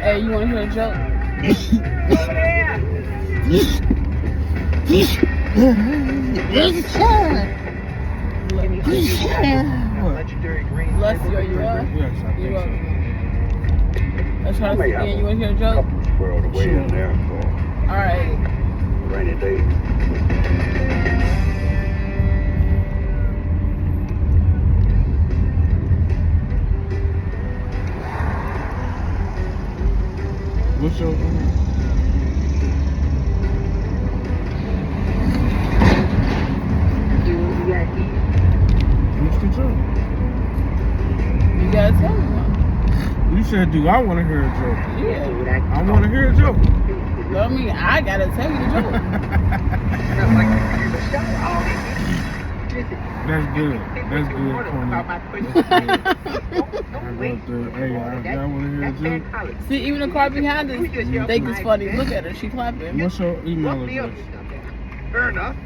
Hey, you want to hear a joke? Legendary green. Bless you, are you up? Yes, I You think up? so. Let's try this again. You want to hear a joke? Squirreled away in there for All right. rainy day. What's your What's the joke? You gotta tell me one. You said, do I want to hear a joke? Yeah. I want to hear a joke. I mean, I gotta tell you the joke. That's good. That's good, Corny. Hey, y'all want to hear a joke? See, even the car behind us think it's funny. Look at her. She clapping. What's your email address? Fair enough.